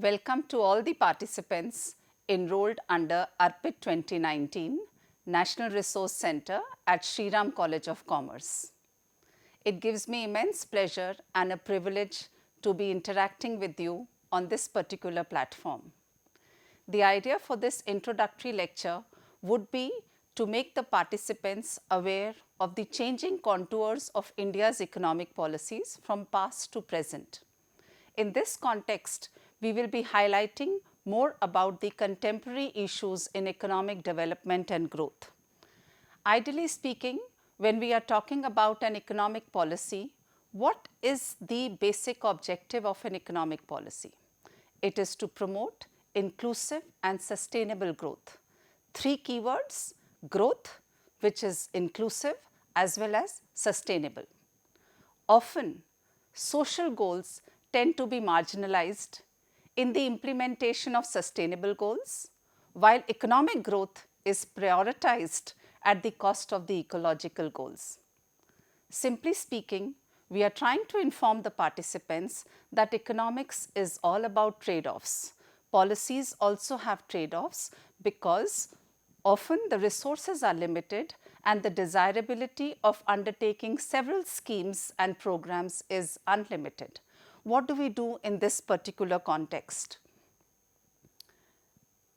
Welcome to all the participants enrolled under ARPIT 2019 National Resource Center at Shriram College of Commerce. It gives me immense pleasure and a privilege to be interacting with you on this particular platform. The idea for this introductory lecture would be to make the participants aware of the changing contours of India's economic policies from past to present. In this context, we will be highlighting more about the contemporary issues in economic development and growth. Ideally speaking, when we are talking about an economic policy, what is the basic objective of an economic policy? It is to promote inclusive and sustainable growth. Three keywords: growth, which is inclusive as well as sustainable. Often, social goals tend to be marginalized in the implementation of sustainable goals, while economic growth is prioritized at the cost of the ecological goals. Simply speaking, we are trying to inform the participants that economics is all about trade-offs. Policies also have trade-offs because often the resources are limited and the desirability of undertaking several schemes and programs is unlimited. What do we do in this particular context?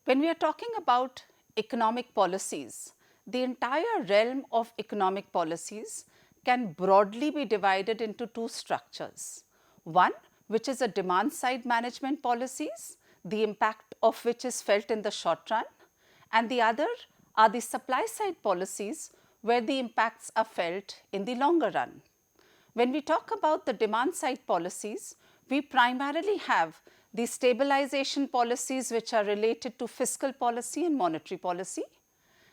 When we are talking about economic policies, the entire realm of economic policies can broadly be divided into two structures. One, which is a demand side management policies, the impact of which is felt in the short run, and the other are the supply side policies where the impacts are felt in the longer run. When we talk about the demand side policies, we primarily have the stabilization policies which are related to fiscal policy and monetary policy.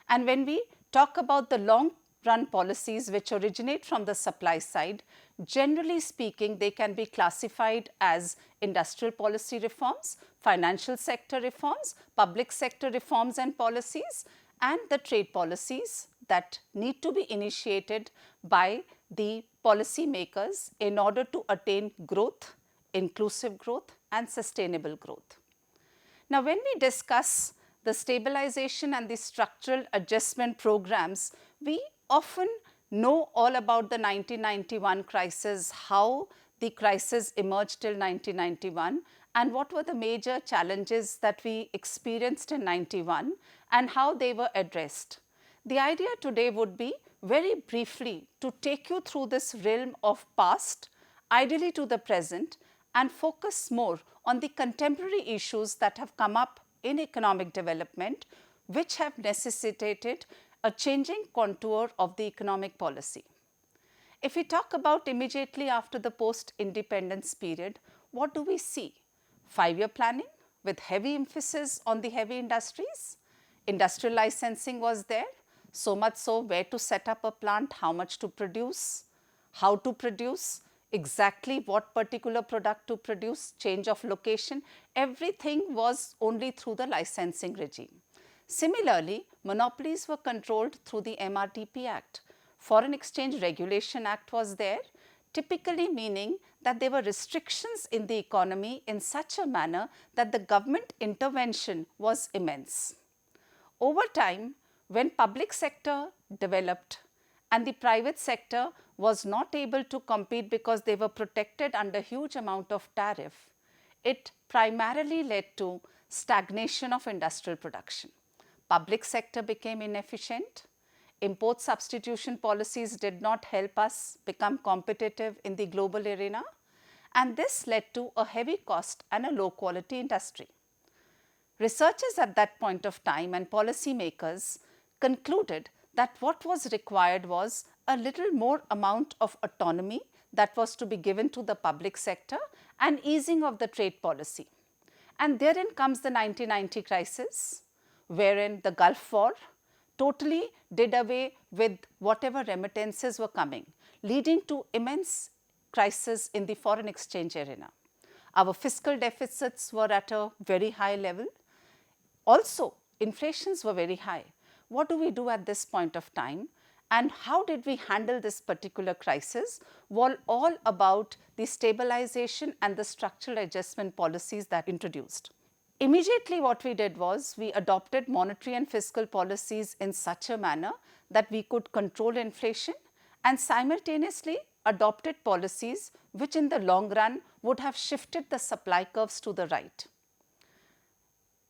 And when we talk about the long run policies which originate from the supply side, generally speaking, they can be classified as industrial policy reforms, financial sector reforms, public sector reforms and policies, and the trade policies that need to be initiated by the policy makers in order to attain growth, inclusive growth and sustainable growth. Now, when we discuss the stabilization and the structural adjustment programs, we often know all about the 1991 crisis, how the crisis emerged till 1991 and what were the major challenges that we experienced in 91 and how they were addressed. The idea today would be very briefly to take you through this realm of past, ideally to the present, and focus more on the contemporary issues that have come up in economic development, which have necessitated a changing contour of the economic policy. If we talk about immediately after the post-independence period, what do we see? 5-year planning with heavy emphasis on the heavy industries. Industrial licensing was there, so much so where to set up a plant, how much to produce, how to produce, exactly what particular product to produce, change of location, everything was only through the licensing regime. Similarly, monopolies were controlled through the MRTP Act. Foreign Exchange Regulation Act was there, typically meaning that there were restrictions in the economy in such a manner that the government intervention was immense. Over time, when public sector developed and the private sector was not able to compete because they were protected under huge amount of tariff, it primarily led to stagnation of industrial production. Public sector became inefficient. Import substitution policies did not help us become competitive in the global arena, and this led to a heavy cost and a low quality industry. Researchers at that point of time and policy makers concluded that what was required was a little more amount of autonomy that was to be given to the public sector and easing of the trade policy. And therein comes the 1990 crisis, wherein the Gulf War totally did away with whatever remittances were coming, leading to immense crisis in the foreign exchange arena. Our fiscal deficits were at a very high level. Also, inflations were very high. What do we do at this point of time? and how did we handle this particular crisis were all about the stabilization and the structural adjustment policies that introduced. Immediately what we did was we adopted monetary and fiscal policies in such a manner that we could control inflation and simultaneously adopted policies which in the long run would have shifted the supply curves to the right.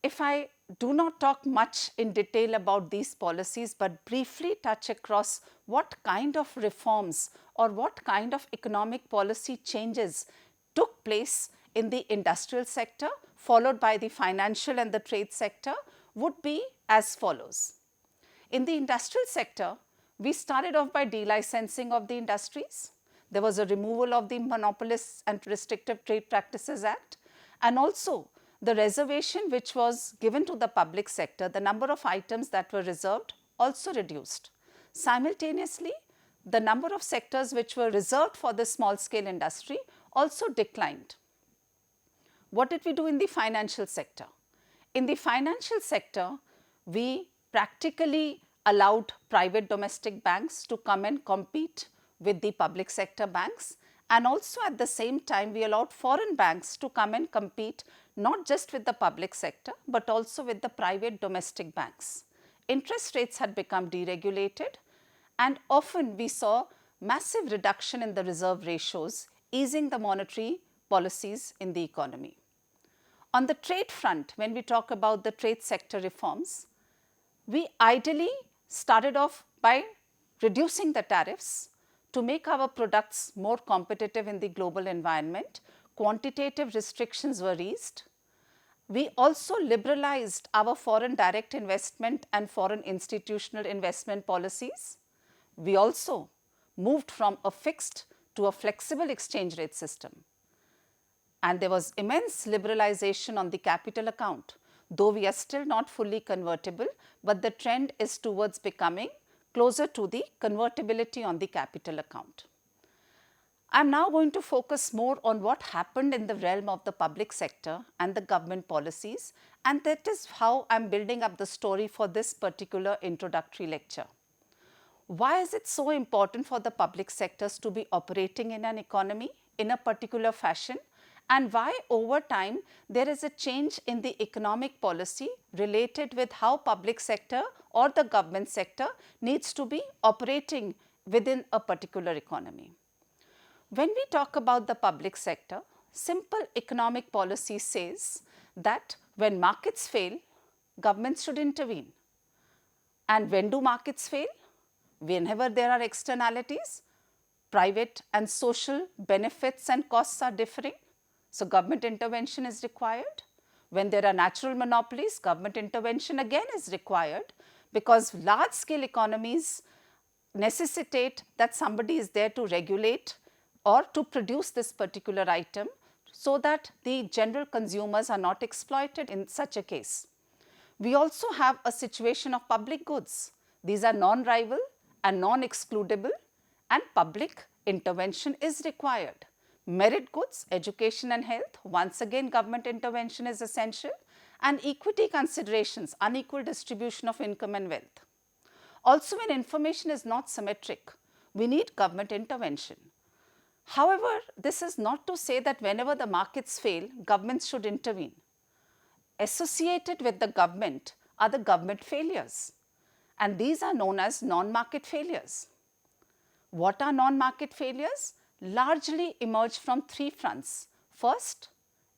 If I do not talk much in detail about these policies but briefly touch across what kind of reforms or what kind of economic policy changes took place in the industrial sector followed by the financial and the trade sector would be as follows. In the industrial sector, we started off by delicensing of the industries. There was a removal of the Monopolists and Restrictive Trade Practices Act, and also the reservation which was given to the public sector, the number of items that were reserved also reduced. Simultaneously, the number of sectors which were reserved for the small scale industry also declined. What did we do in the financial sector? In the financial sector, we practically allowed private domestic banks to come and compete with the public sector banks, and also at the same time we allowed foreign banks to come and compete not just with the public sector but also with the private domestic banks. Interest rates had become deregulated and often we saw massive reduction in the reserve ratios, easing the monetary policies in the economy. On the trade front, when we talk about the trade sector reforms, we ideally started off by reducing the tariffs to make our products more competitive in the global environment. Quantitative restrictions were eased. We also liberalized our foreign direct investment and foreign institutional investment policies. We also moved from a fixed to a flexible exchange rate system. And there was immense liberalization on the capital account, though we are still not fully convertible, but the trend is towards becoming closer to the convertibility on the capital account. I am now going to focus more on what happened in the realm of the public sector and the government policies, and that is how I am building up the story for this particular introductory lecture. Why is it so important for the public sectors to be operating in an economy in a particular fashion, and why over time there is a change in the economic policy related with how public sector or the government sector needs to be operating within a particular economy. When we talk about the public sector, simple economic policy says that when markets fail, governments should intervene. And when do markets fail? Whenever there are externalities, private and social benefits and costs are differing. So, government intervention is required. When there are natural monopolies, government intervention again is required because large scale economies necessitate that somebody is there to regulate or to produce this particular item so that the general consumers are not exploited in such a case. We also have a situation of public goods. These are non-rival and non-excludable and public intervention is required. Merit goods, education and health, once again government intervention is essential, and equity considerations, unequal distribution of income and wealth. Also, when information is not symmetric, we need government intervention. However, this is not to say that whenever the markets fail, governments should intervene. Associated with the government are the government failures, and these are known as non-market failures. What are non-market failures? Largely emerge from three fronts. First,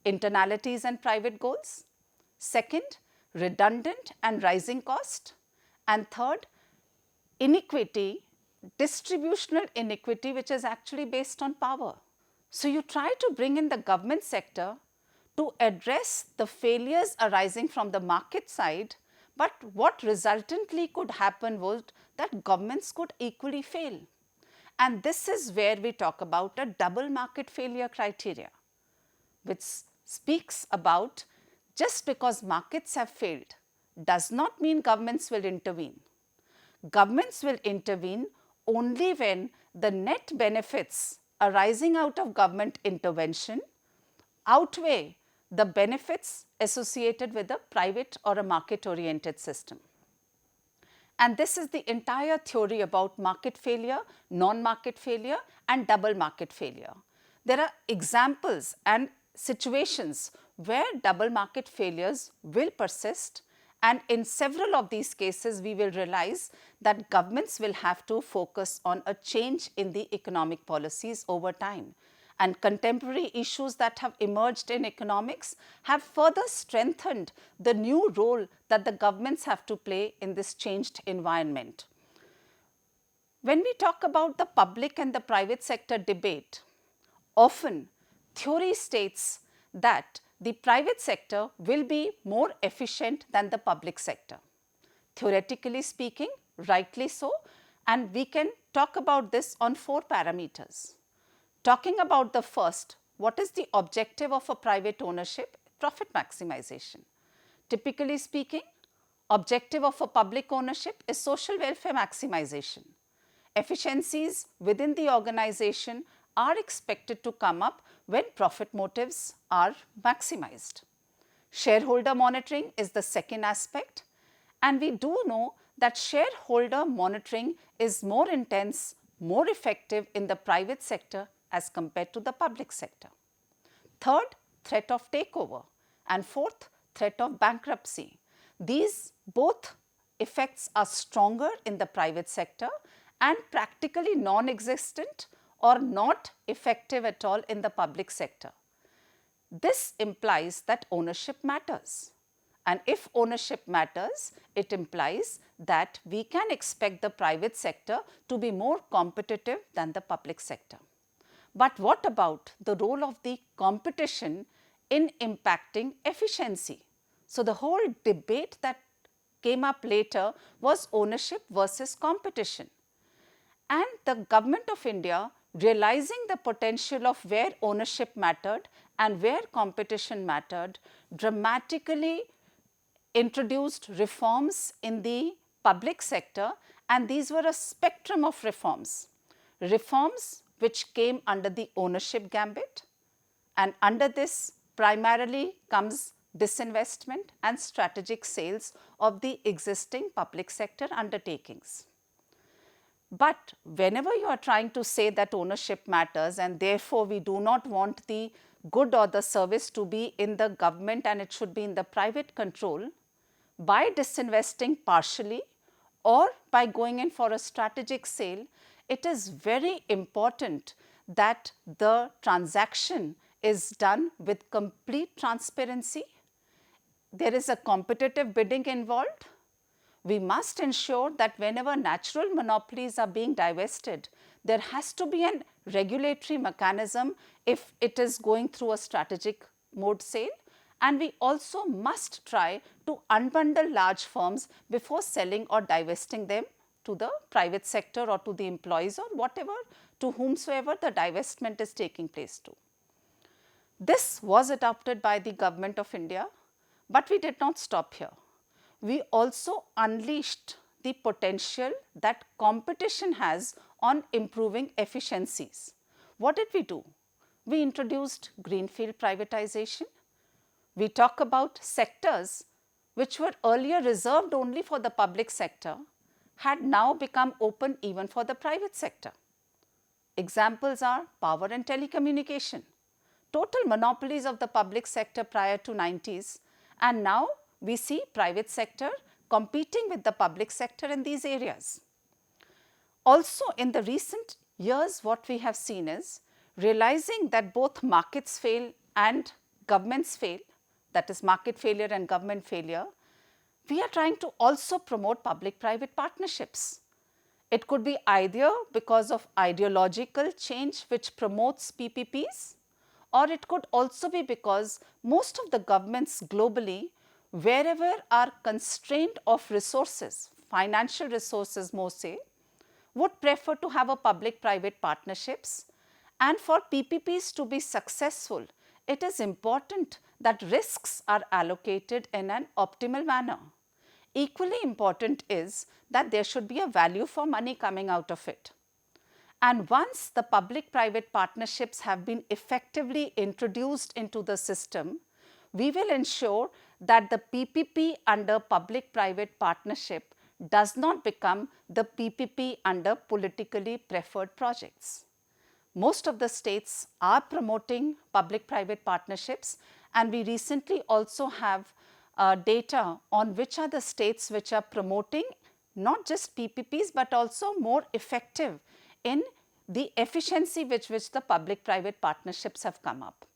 internalities and private goals. Second, redundant and rising cost. And third, inequity, distributional inequity, which is actually based on power. So, you try to bring in the government sector to address the failures arising from the market side, but what resultantly could happen was that governments could equally fail. And this is where we talk about a double market failure criteria, which speaks about just because markets have failed does not mean governments will intervene. Governments will intervene only when the net benefits arising out of government intervention outweigh the benefits associated with a private or a market oriented system. And this is the entire theory about market failure, non-market failure, and double market failure. There are examples and situations where double market failures will persist, and in several of these cases we will realize that governments will have to focus on a change in the economic policies over time. And contemporary issues that have emerged in economics have further strengthened the new role that the governments have to play in this changed environment. When we talk about the public and the private sector debate, often theory states that the private sector will be more efficient than the public sector. Theoretically speaking, rightly so, and we can talk about this on 4 parameters. Talking about the first, what is the objective of a private ownership? Profit maximization. Typically speaking, objective of a public ownership is social welfare maximization. Efficiencies within the organization are expected to come up when profit motives are maximized. Shareholder monitoring is the second aspect, and we do know that shareholder monitoring is more intense, more effective in the private sector as compared to the public sector. Third, threat of takeover, and fourth, threat of bankruptcy. These both effects are stronger in the private sector and practically non-existent or not effective at all in the public sector. This implies that ownership matters. And if ownership matters, it implies that we can expect the private sector to be more competitive than the public sector. But what about the role of the competition in impacting efficiency? So, the whole debate that came up later was ownership versus competition. And the government of India, realizing the potential of where ownership mattered and where competition mattered, dramatically introduced reforms in the public sector, and these were a spectrum of reforms. Reforms which came under the ownership gambit, and under this primarily comes disinvestment and strategic sales of the existing public sector undertakings. But whenever you are trying to say that ownership matters and therefore we do not want the good or the service to be in the government and it should be in the private control, by disinvesting partially or by going in for a strategic sale, it is very important that the transaction is done with complete transparency. There is a competitive bidding involved. We must ensure that whenever natural monopolies are being divested, there has to be a regulatory mechanism if it is going through a strategic mode sale. And we also must try to unbundle large firms before selling or divesting them to the private sector or to the employees or whatever, to whomsoever the divestment is taking place to. This was adopted by the government of India, but we did not stop here. We also unleashed the potential that competition has on improving efficiencies. What did we do? We introduced greenfield privatization. We talk about sectors which were earlier reserved only for the public sector had now become open even for the private sector. Examples are power and telecommunication, total monopolies of the public sector prior to 90s, and now we see private sector competing with the public sector in these areas. Also, in the recent years, what we have seen is realizing that both markets fail and governments fail, that is market failure and government failure, we are trying to also promote public-private partnerships. It could be either because of ideological change which promotes PPPs, or it could also be because most of the governments globally, wherever are constraint of resources, financial resources more say, would prefer to have a public-private partnerships. And for PPPs to be successful, it is important that risks are allocated in an optimal manner. Equally important is that there should be a value for money coming out of it. And once the public-private partnerships have been effectively introduced into the system, we will ensure that the PPP under public-private partnership does not become the PPP under politically preferred projects. Most of the states are promoting public-private partnerships, and we recently also have data on which are the states which are promoting not just PPPs but also more effective in the efficiency with which the public-private partnerships have come up.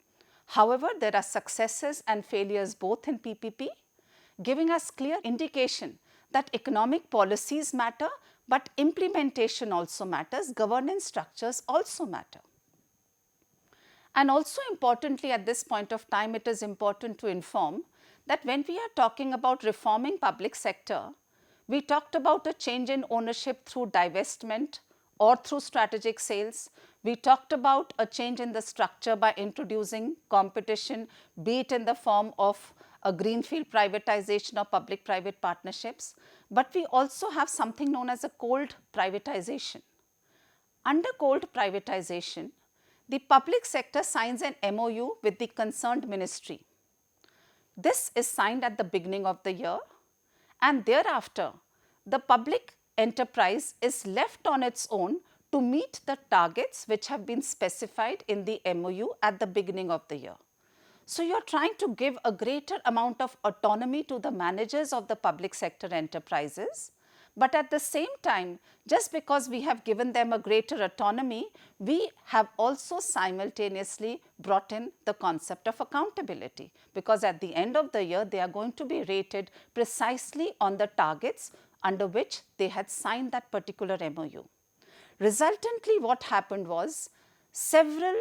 However, there are successes and failures both in PPP, giving us clear indication that economic policies matter, but implementation also matters, governance structures also matter. And also importantly, at this point of time, it is important to inform that when we are talking about reforming public sector, we talked about a change in ownership through divestment or through strategic sales. We talked about a change in the structure by introducing competition, be it in the form of a greenfield privatization or public-private partnerships. But we also have something known as a cold privatization. Under cold privatization, the public sector signs an MOU with the concerned ministry. This is signed at the beginning of the year, and thereafter the public enterprise is left on its own to meet the targets which have been specified in the MOU at the beginning of the year. So, you are trying to give a greater amount of autonomy to the managers of the public sector enterprises, but at the same time, just because we have given them a greater autonomy, we have also simultaneously brought in the concept of accountability, because at the end of the year, they are going to be rated precisely on the targets under which they had signed that particular MOU. Resultantly, what happened was several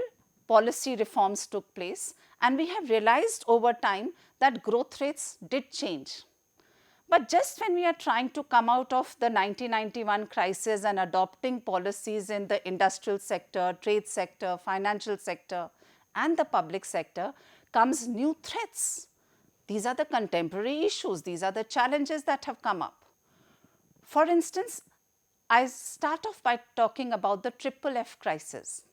policy reforms took place, and we have realized over time that growth rates did change. But just when we are trying to come out of the 1991 crisis and adopting policies in the industrial sector, trade sector, financial sector and the public sector, comes new threats. These are the contemporary issues, these are the challenges that have come up. For instance, I start off by talking about the triple F crisis.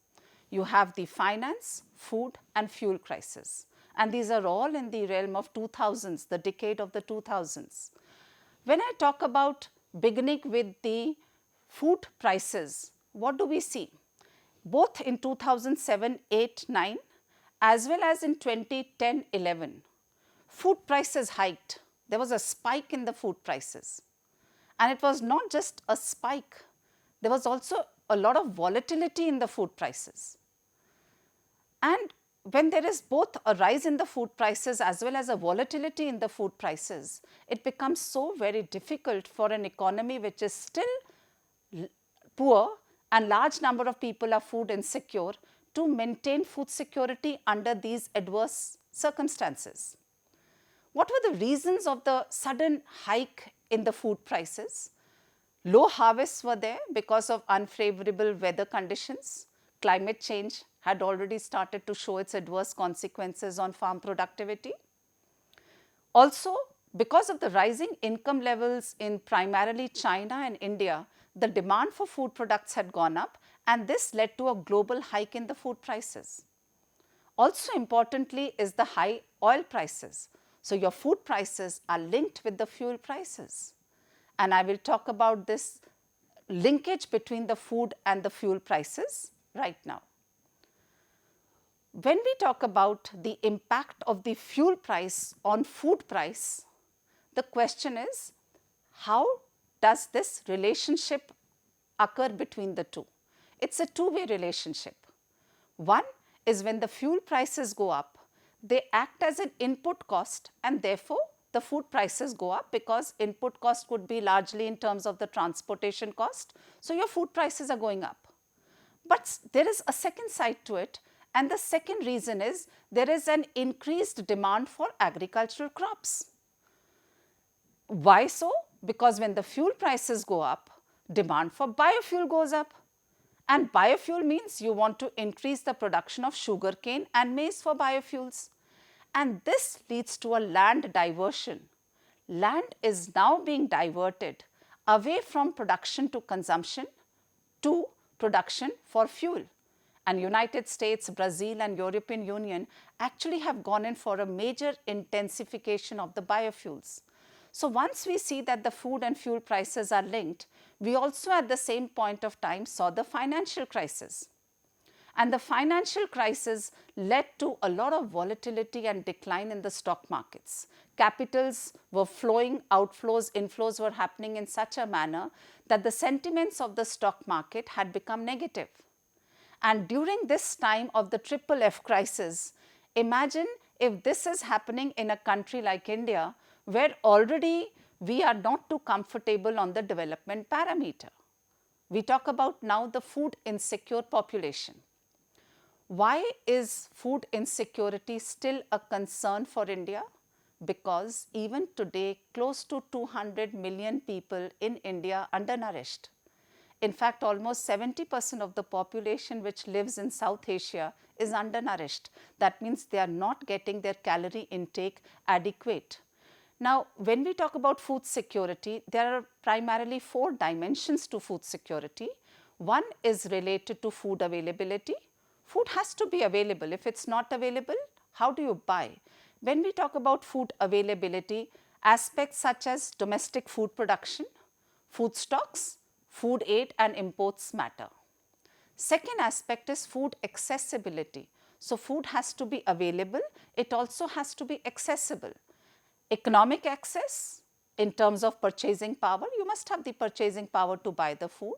You have the finance, food and fuel crisis, and these are all in the realm of 2000s, the decade of the 2000s. When I talk about beginning with the food prices, what do we see? Both in 2007, 8, 9 as well as in 2010, 11, food prices hiked. There was a spike in the food prices. And it was not just a spike, there was also a lot of volatility in the food prices. And when there is both a rise in the food prices as well as a volatility in the food prices, it becomes so very difficult for an economy which is still poor and large number of people are food insecure to maintain food security under these adverse circumstances. What were the reasons of the sudden hike in the food prices? Low harvests were there because of unfavorable weather conditions. Climate change had already started to show its adverse consequences on farm productivity. Also, because of the rising income levels in primarily China and India, the demand for food products had gone up, and this led to a global hike in the food prices. Also importantly is the high oil prices. So, your food prices are linked with the fuel prices. And I will talk about this linkage between the food and the fuel prices right now. When we talk about the impact of the fuel price on food price, the question is, how does this relationship occur between the two? It's a two-way relationship. One is when the fuel prices go up, they act as an input cost, and therefore the food prices go up because input cost could be largely in terms of the transportation cost. So, your food prices are going up. But there is a second side to it, and the second reason is there is an increased demand for agricultural crops. Why so? Because when the fuel prices go up, demand for biofuel goes up. And biofuel means you want to increase the production of sugarcane and maize for biofuels. And this leads to a land diversion. Land is now being diverted away from production to consumption to production for fuel. And United States, Brazil and European Union actually have gone in for a major intensification of the biofuels. So once we see that the food and fuel prices are linked, we also at the same point of time saw the financial crisis. And the financial crisis led to a lot of volatility and decline in the stock markets. Capitals were flowing, outflows, inflows were happening in such a manner that the sentiments of the stock market had become negative. And during this time of the triple F crisis, imagine if this is happening in a country like India, where already we are not too comfortable on the development parameter. We talk about now the food insecure population. Why is food insecurity still a concern for India? Because even today, close to 200 million people in India are undernourished. In fact, almost 70% of the population which lives in South Asia is undernourished. That means they are not getting their calorie intake adequate. Now, when we talk about food security, there are primarily 4 dimensions to food security. One is related to food availability. Food has to be available. If it's not available, how do you buy? When we talk about food availability, aspects such as domestic food production, food stocks, food aid and imports matter. Second aspect is food accessibility. So food has to be available, it also has to be accessible. Economic access in terms of purchasing power, you must have the purchasing power to buy the food.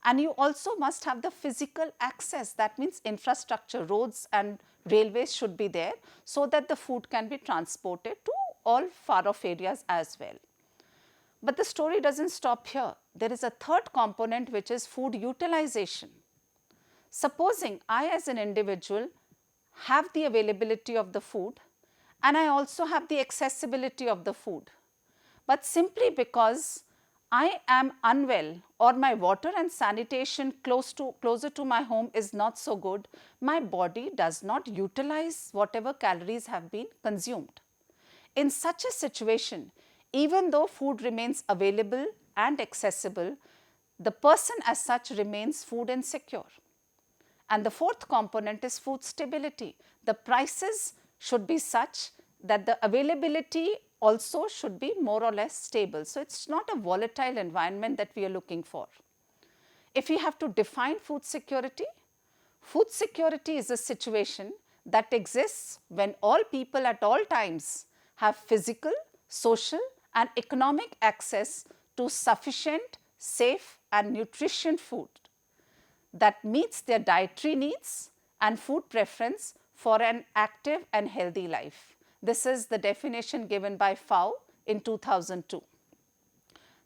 And you also must have the physical access, that means infrastructure, roads and railways should be there so that the food can be transported to all far off areas as well. But the story doesn't stop here. There is a third component which is food utilization. Supposing I as an individual have the availability of the food and I also have the accessibility of the food, but simply because I am unwell or my water and sanitation closer to my home is not so good, my body does not utilize whatever calories have been consumed. In such a situation, even though food remains available and accessible, the person as such remains food insecure. And the fourth component is food stability. The prices should be such that the availability also should be more or less stable. So it's not a volatile environment that we are looking for. If we have to define food security is a situation that exists when all people at all times have physical, social and economic access to sufficient, safe and nutritious food that meets their dietary needs and food preference for an active and healthy life. This is the definition given by FAO in 2002.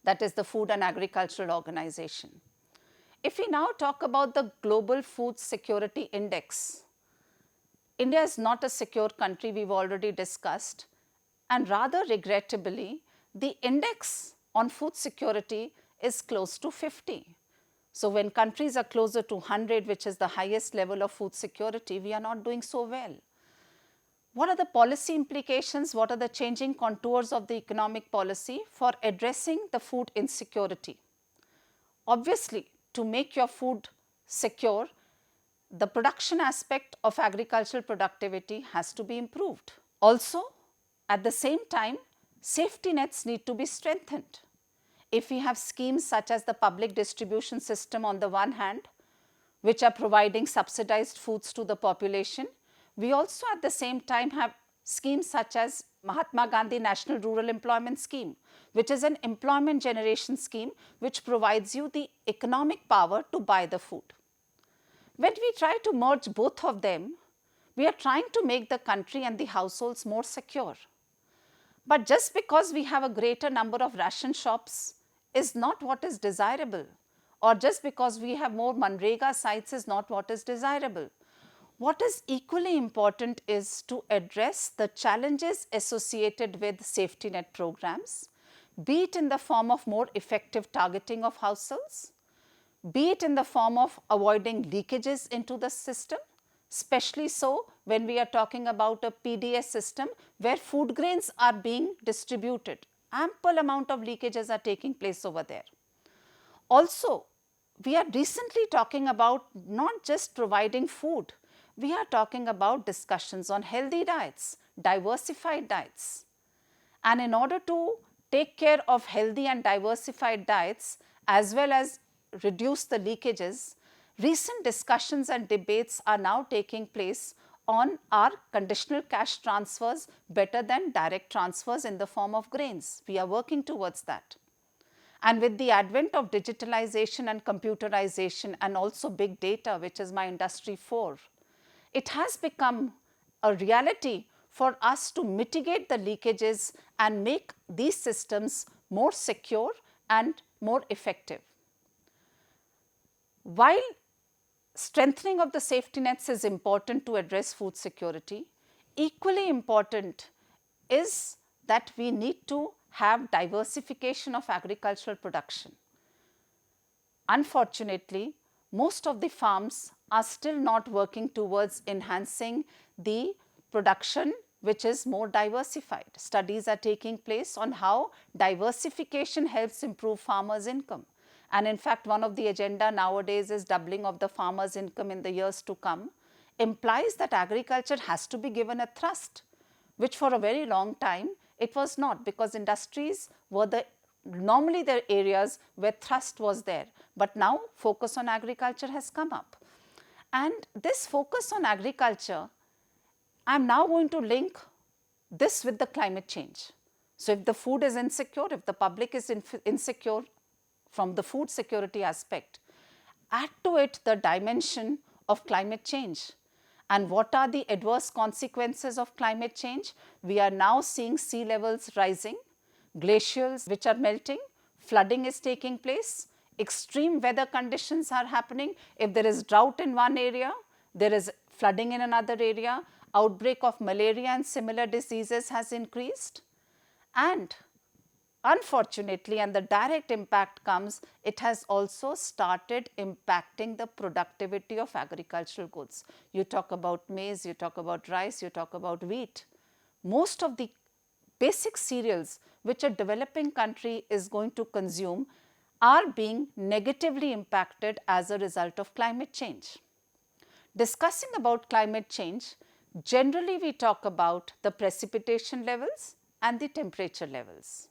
That is the Food and Agricultural Organization. If we now talk about the Global Food Security Index, India is not a secure country, we've already discussed, and rather regrettably, the index on food security is close to 50. So when countries are closer to 100, which is the highest level of food security, we are not doing so well. What are the policy implications? What are the changing contours of the economic policy for addressing the food insecurity? Obviously, to make your food secure, the production aspect of agricultural productivity has to be improved. Also, at the same time, safety nets need to be strengthened. If we have schemes such as the public distribution system on the one hand, which are providing subsidized foods to the population, we also at the same time have schemes such as Mahatma Gandhi National Rural Employment Scheme, which is an employment generation scheme which provides you the economic power to buy the food. When we try to merge both of them, we are trying to make the country and the households more secure. But just because we have a greater number of ration shops is not what is desirable, or just because we have more Manrega sites is not what is desirable. What is equally important is to address the challenges associated with safety net programs, be it in the form of more effective targeting of households, be it in the form of avoiding leakages into the system, especially so when we are talking about a PDS system where food grains are being distributed. Ample amount of leakages are taking place over there. Also, we are recently talking about not just providing food, we are talking about discussions on healthy diets, diversified diets. And in order to take care of healthy and diversified diets as well as reduce the leakages, recent discussions and debates are now taking place on are conditional cash transfers better than direct transfers in the form of grains. We are working towards that. And with the advent of digitalization and computerization and also big data, which is my industry 4, it has become a reality for us to mitigate the leakages and make these systems more secure and more effective. While strengthening of the safety nets is important to address food security, equally important is that we need to have diversification of agricultural production. Unfortunately, most of the farms are still not working towards enhancing the production which is more diversified. Studies are taking place on how diversification helps improve farmers' income. And in fact, one of the agenda nowadays is doubling of the farmers' income in the years to come, implies that agriculture has to be given a thrust, which for a very long time it was not, because industries were normally the areas where thrust was there, but now focus on agriculture has come up. And this focus on agriculture, I am now going to link this with the climate change. So if the food is insecure, if the public is insecure from the food security aspect, add to it the dimension of climate change. And what are the adverse consequences of climate change? We are now seeing sea levels rising, glaciers which are melting, flooding is taking place, extreme weather conditions are happening. If there is drought in one area, there is flooding in another area, outbreak of malaria and similar diseases has increased. And unfortunately, and the direct impact comes, it has also started impacting the productivity of agricultural goods. You talk about maize, you talk about rice, you talk about wheat. Most of the basic cereals which a developing country is going to consume are being negatively impacted as a result of climate change. Discussing about climate change, generally we talk about the precipitation levels and the temperature levels.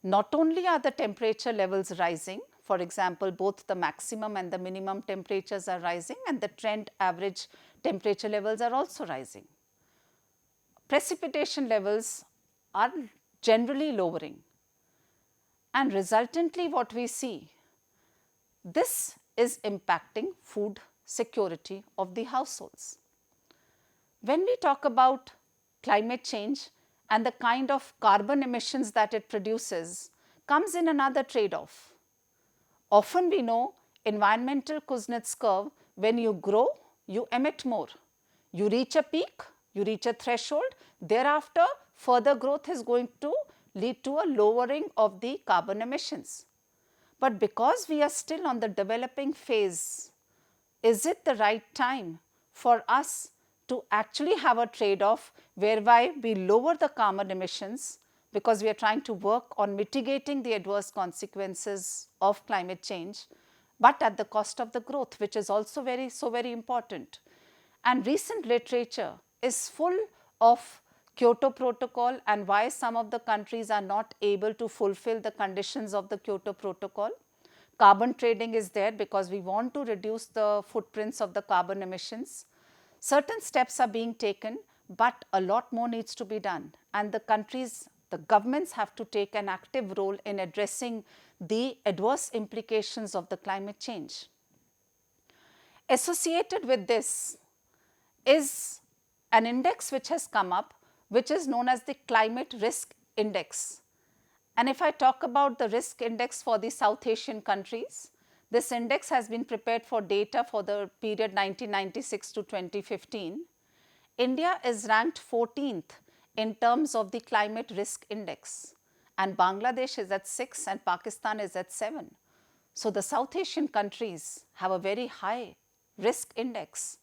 Not only are the temperature levels rising, for example, both the maximum and the minimum temperatures are rising, and the trend average temperature levels are also rising. Precipitation levels are generally lowering, and resultantly what we see, this is impacting food security of the households. When we talk about climate change and the kind of carbon emissions that it produces, comes in another trade-off. Often we know environmental Kuznets curve, when you grow, you emit more. You reach a peak, you reach a threshold, thereafter further growth is going to lead to a lowering of the carbon emissions. But because we are still on the developing phase, is it the right time for us to actually have a trade-off whereby we lower the carbon emissions, because we are trying to work on mitigating the adverse consequences of climate change, but at the cost of the growth, which is also very important. And recent literature is full of Kyoto Protocol and why some of the countries are not able to fulfill the conditions of the Kyoto Protocol. Carbon trading is there because we want to reduce the footprints of the carbon emissions. Certain steps are being taken, but a lot more needs to be done, and the governments have to take an active role in addressing the adverse implications of the climate change. Associated with this is an index which has come up, which is known as the Climate Risk Index. And if I talk about the risk index for the South Asian countries, this index has been prepared for data for the period 1996 to 2015. India is ranked 14th in terms of the climate risk index, and Bangladesh is at 6 and Pakistan is at 7. So the South Asian countries have a very high risk index.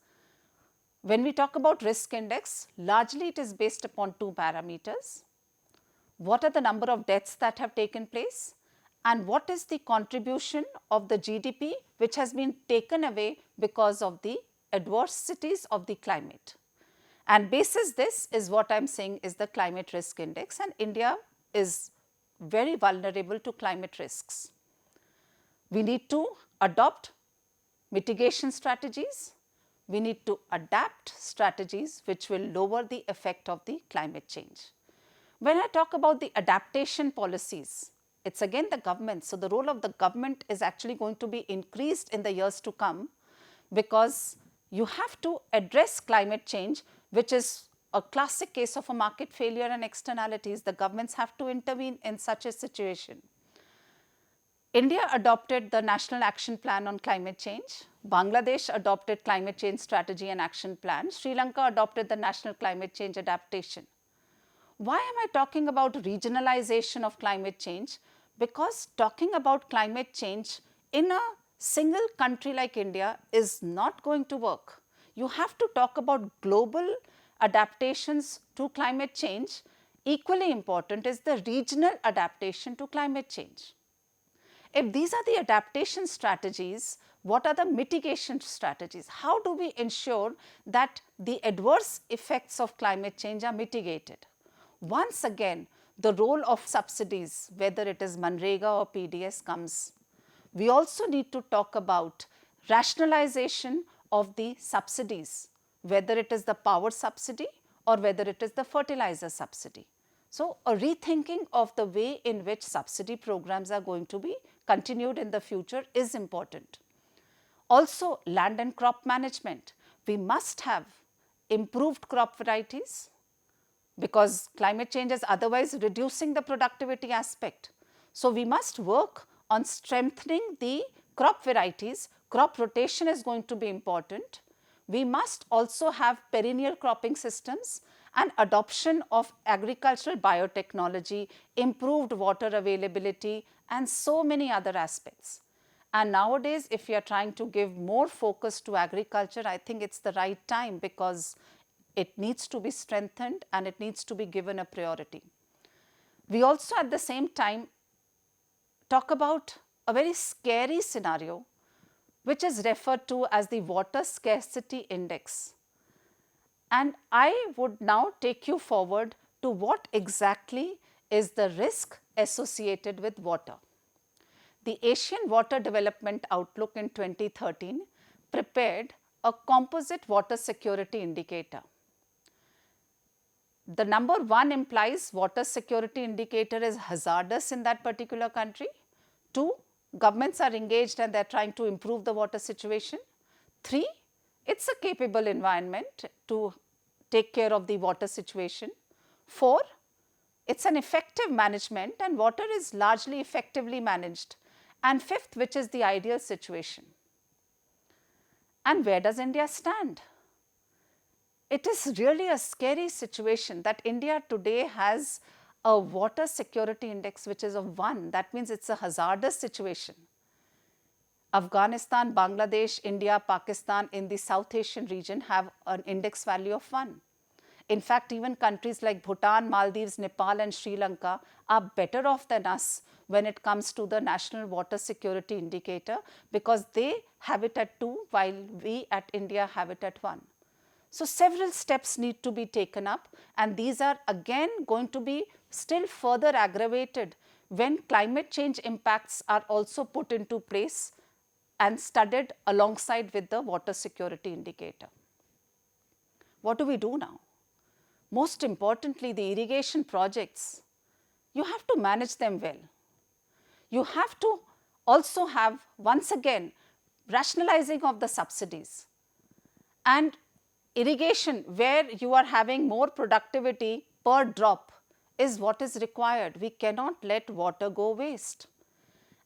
When we talk about risk index, largely it is based upon two parameters. What are the number of deaths that have taken place, and what is the contribution of the GDP which has been taken away because of the adversities of the climate. And basis this is what I am saying is the climate risk index, and India is very vulnerable to climate risks. We need to adopt mitigation strategies. We need to adapt strategies which will lower the effect of the climate change. When I talk about the adaptation policies, it's again the government. So, the role of the government is actually going to be increased in the years to come, because you have to address climate change, which is a classic case of a market failure and externalities. The governments have to intervene in such a situation. India adopted the National Action Plan on Climate Change. Bangladesh adopted Climate Change Strategy and Action Plan. Sri Lanka adopted the National Climate Change Adaptation. Why am I talking about regionalization of climate change? Because talking about climate change in a single country like India is not going to work. You have to talk about global adaptations to climate change. Equally important is the regional adaptation to climate change. If these are the adaptation strategies, what are the mitigation strategies? How do we ensure that the adverse effects of climate change are mitigated? Once again, the role of subsidies, whether it is Manrega or PDS, comes. We also need to talk about rationalization of the subsidies, whether it is the power subsidy or whether it is the fertilizer subsidy. So, a rethinking of the way in which subsidy programs are going to be continued in the future is important. Also, land and crop management. We must have improved crop varieties, because climate change is otherwise reducing the productivity aspect. So, we must work on strengthening the crop varieties. Crop rotation is going to be important. We must also have perennial cropping systems and adoption of agricultural biotechnology, improved water availability, and so many other aspects. And nowadays, if we are trying to give more focus to agriculture, I think it's the right time, because it needs to be strengthened and it needs to be given a priority. We also at the same time talk about a very scary scenario, which is referred to as the water scarcity index. And I would now take you forward to what exactly is the risk associated with water. The Asian Water Development Outlook in 2013 prepared a composite water security indicator. The number 1 implies water security indicator is hazardous in that particular country. 2, governments are engaged and they are trying to improve the water situation. 3, it's a capable environment to take care of the water situation. 4, it's an effective management and water is largely effectively managed. And 5th, which is the ideal situation. And where does India stand? It is really a scary situation that India today has a water security index which is of 1. That means it's a hazardous situation. Afghanistan, Bangladesh, India, Pakistan in the South Asian region have an index value of 1. In fact, even countries like Bhutan, Maldives, Nepal and Sri Lanka are better off than us when it comes to the National Water Security Indicator, because they have it at 2 while we at India have it at 1. So, several steps need to be taken up, and these are again going to be still further aggravated when climate change impacts are also put into place and studied alongside with the water security indicator. What do we do now? Most importantly, the irrigation projects, you have to manage them well. You have to also have, once again, rationalizing of the subsidies. And irrigation, where you are having more productivity per drop, is what is required. We cannot let water go waste.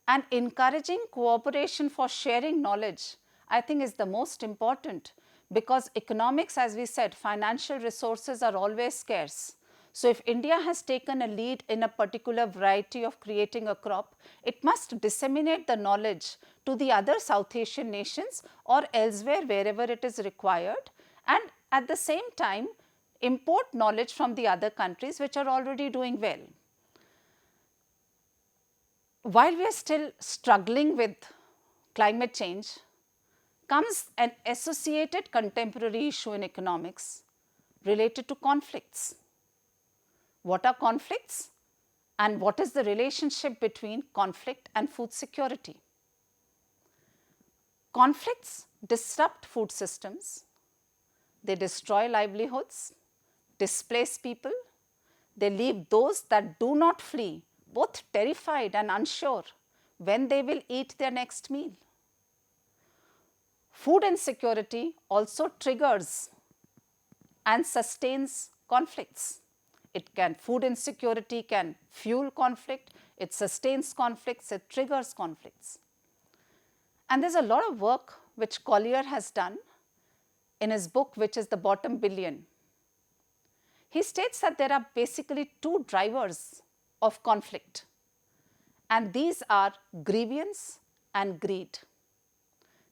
And encouraging cooperation for sharing knowledge, I think, is the most important, because economics, as we said, financial resources are always scarce. So, if India has taken a lead in a particular variety of creating a crop, it must disseminate the knowledge to the other South Asian nations or elsewhere wherever it is required, and at the same time import knowledge from the other countries which are already doing well. While we are still struggling with climate change, comes an associated contemporary issue in economics related to conflicts. What are conflicts? And what is the relationship between conflict and food security? Conflicts disrupt food systems, they destroy livelihoods, displace people, they leave those that do not flee both terrified and unsure when they will eat their next meal. Food insecurity also triggers and sustains conflicts. Food insecurity can fuel conflict, it sustains conflicts, it triggers conflicts. And there's a lot of work which Collier has done in his book, which is The Bottom Billion. He states that there are basically two drivers of conflict, and these are grievance and greed.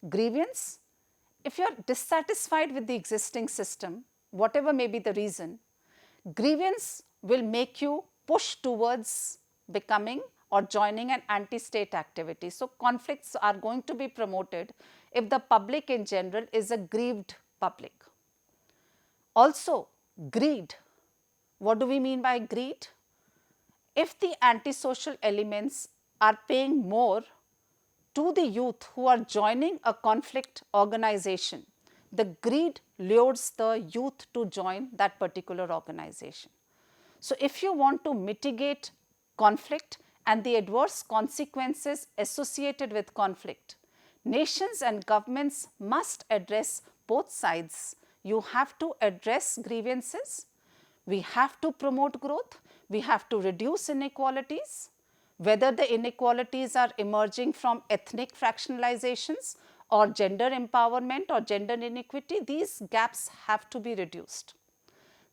Grievance, if you're dissatisfied with the existing system, whatever may be the reason, grievance will make you push towards becoming or joining an anti-state activity. So conflicts are going to be promoted if the public in general is a grieved public. Also, greed. What do we mean by greed? If the antisocial elements are paying more to the youth who are joining a conflict organization, the greed lures the youth to join that particular organization. So if you want to mitigate conflict and the adverse consequences associated with conflict, nations and governments must address both sides. You have to address grievances, we have to promote growth, we have to reduce inequalities, whether the inequalities are emerging from ethnic fractionalizations or gender empowerment or gender inequity, these gaps have to be reduced.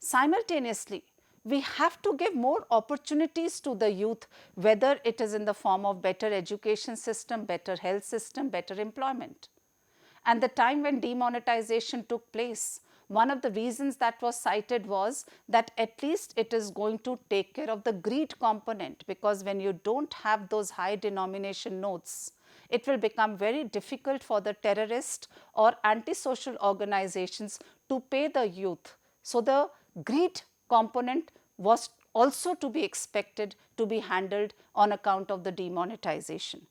Simultaneously, we have to give more opportunities to the youth, whether it is in the form of better education system, better health system, better employment. And the time when demonetization took place, one of the reasons that was cited was that at least it is going to take care of the greed component, because when you don't have those high denomination notes, it will become very difficult for the terrorist or antisocial organizations to pay the youth. So the greed component was also to be expected to be handled on account of the demonetization.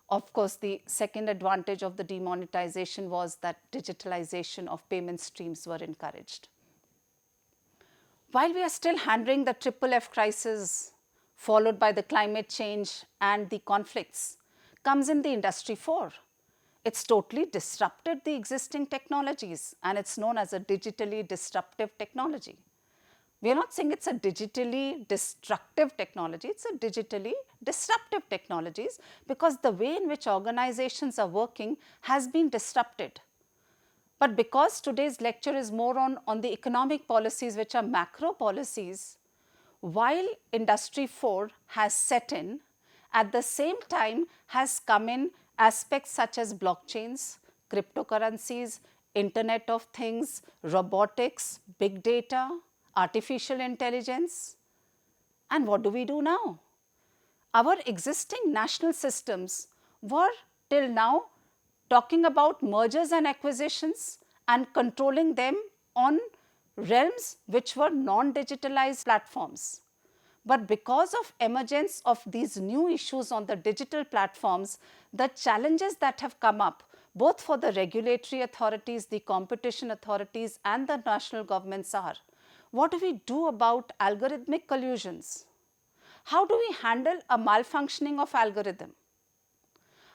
Of course, the second advantage of the demonetization was that digitalization of payment streams were encouraged. While we are still handling the triple F crisis, followed by the climate change and the conflicts, comes in the Industry 4. It's totally disrupted the existing technologies, and it's known as a digitally disruptive technology. We are not saying it's a digitally destructive technology, it's a digitally disruptive technologies, because the way in which organizations are working has been disrupted. But because today's lecture is more on the economic policies, which are macro policies, while Industry 4 has set in, at the same time has come in aspects such as blockchains, cryptocurrencies, Internet of Things, robotics, big data, artificial intelligence. And what do we do now? Our existing national systems were till now talking about mergers and acquisitions and controlling them on realms which were non-digitalized platforms. But because of emergence of these new issues on the digital platforms, the challenges that have come up both for the regulatory authorities, the competition authorities and the national governments are, what do we do about algorithmic collusions? How do we handle a malfunctioning of algorithm?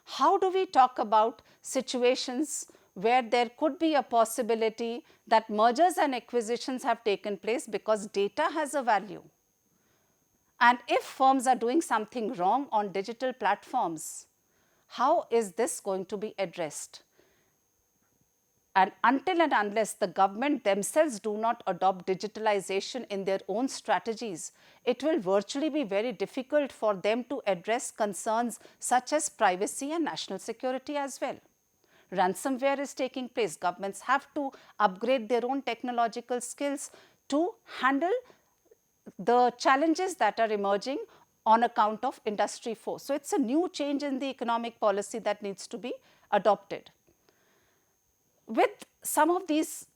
How do we talk about situations where there could be a possibility that mergers and acquisitions have taken place because data has a value? And if firms are doing something wrong on digital platforms, how is this going to be addressed? And until and unless the government themselves do not adopt digitalization in their own strategies, it will virtually be very difficult for them to address concerns such as privacy and national security as well. Ransomware is taking place. Governments have to upgrade their own technological skills to handle the challenges that are emerging on account of Industry 4. So it's a new change in the economic policy that needs to be adopted. With some of these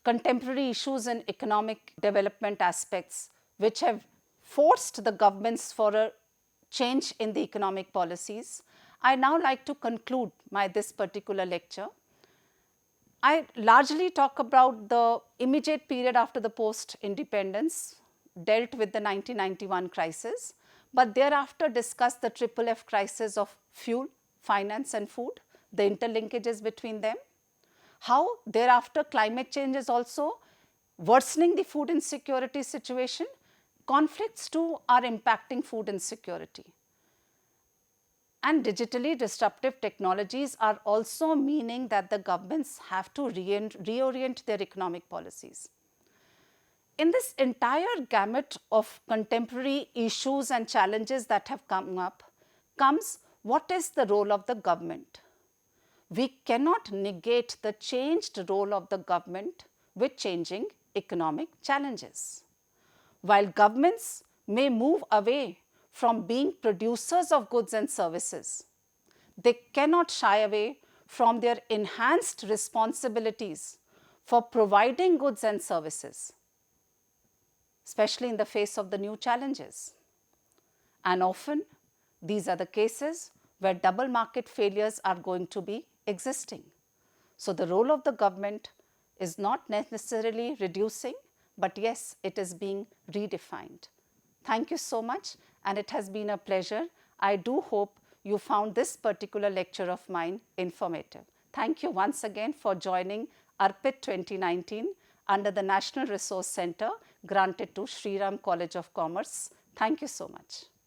contemporary issues in economic development aspects which have forced the governments for a change in the economic policies. I now like to conclude this particular lecture. I largely talk about the immediate period after the post-independence, dealt with the 1991 crisis, but thereafter discussed the triple F crisis of fuel, finance and food, the interlinkages between them, how thereafter climate change is also worsening the food insecurity situation. Conflicts too are impacting food insecurity. And digitally disruptive technologies are also meaning that the governments have to reorient their economic policies. In this entire gamut of contemporary issues and challenges that have come up comes what is the role of the government. We cannot negate the changed role of the government with changing economic challenges. While governments may move away from being producers of goods and services, they cannot shy away from their enhanced responsibilities for providing goods and services, especially in the face of the new challenges. And often, these are the cases where double market failures are going to be existing. So, the role of the government is not necessarily reducing, but yes, it is being redefined. Thank you so much, and it has been a pleasure. I do hope you found this particular lecture of mine informative. Thank you once again for joining ARPIT 2019 under the National Resource Center granted to Shriram College of Commerce. Thank you so much.